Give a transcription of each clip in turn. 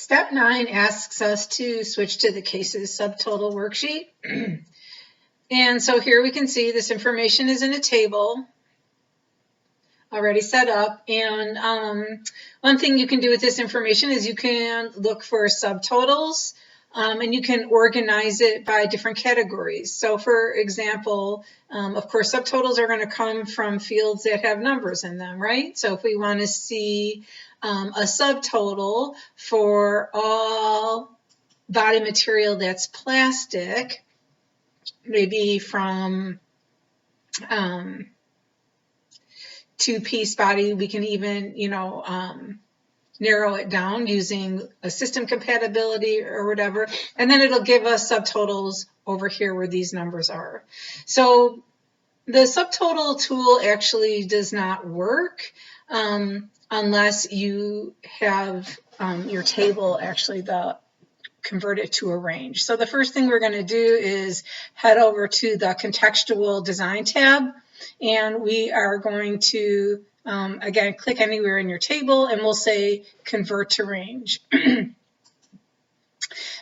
Step 9 asks us to switch to the cases subtotal worksheet. And so here we can see this information is in a table already set up. And one thing you can do with this information is you can look for subtotals, and you can organize it by different categories. So for example, of course, subtotals are going to come from fields that have numbers in them, right? So if we want to see a subtotal for all body material that's plastic, maybe from two-piece body, we can even, narrow it down using a system compatibility or whatever, and then it'll give us subtotals over here where these numbers are. So the subtotal tool actually does not work unless you have your table actually convert it to a range. So the first thing we're going to do is head over to the contextual design tab, and we are going to again, click anywhere in your table and we'll say convert to range.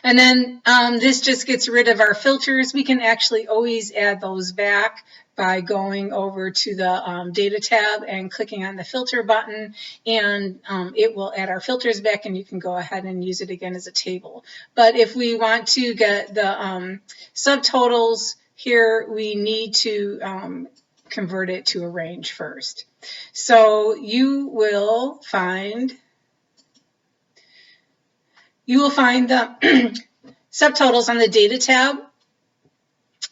And then this just gets rid of our filters. We can actually always add those back by going over to the data tab and clicking on the filter button, and it will add our filters back, and you can go ahead and use it again as a table. But if we want to get the subtotals here, we need to convert it to a range first. So you will find the subtotals on the data tab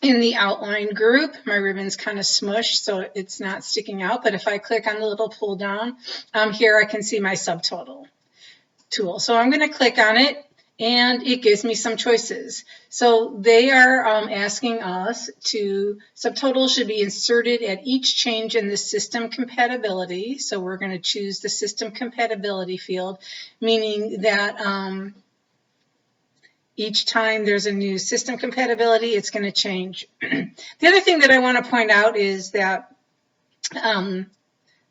in the outline group. My ribbon's kind of smushed, so it's not sticking out, but if I click on the little pull down, here I can see my subtotal tool. So I'm going to click on it, and it gives me some choices. So they are asking us subtotals should be inserted at each change in the system compatibility. So we're going to choose the system compatibility field, meaning that each time there's a new system compatibility, it's going to change. The other thing that I want to point out is that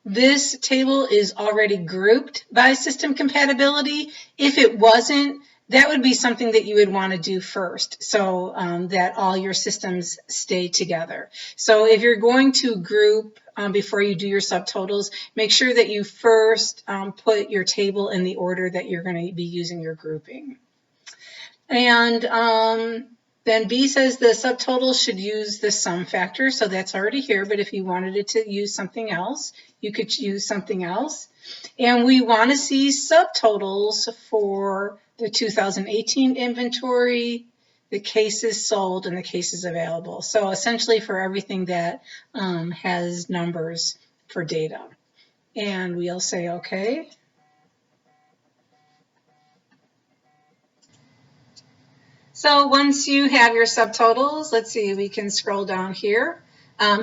this table is already grouped by system compatibility. If it wasn't, that would be something that you would want to do first, so that all your systems stay together. So if you're going to group before you do your subtotals, make sure that you first put your table in the order that you're going to be using your grouping. And then B says the subtotal should use the sum factor, so that's already here, but if you wanted it to use something else, you could use something else. And we want to see subtotals for the 2018 inventory, the cases sold, and the cases available. So essentially for everything that has numbers for data. And we'll say okay. So once you have your subtotals, let's see, we can scroll down here.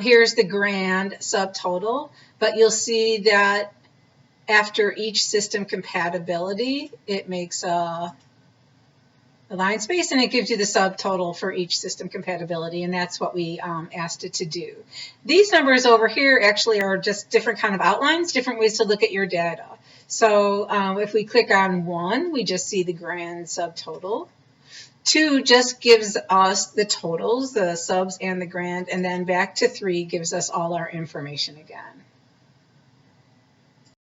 Here's the grand subtotal, but you'll see that after each system compatibility, it makes a line space and it gives you the subtotal for each system compatibility, and that's what we asked it to do. These numbers over here actually are just different kind of outlines, different ways to look at your data. So if we click on 1, we just see the grand subtotal. 2 just gives us the totals, the subs and the grand, and then back to 3 gives us all our information again.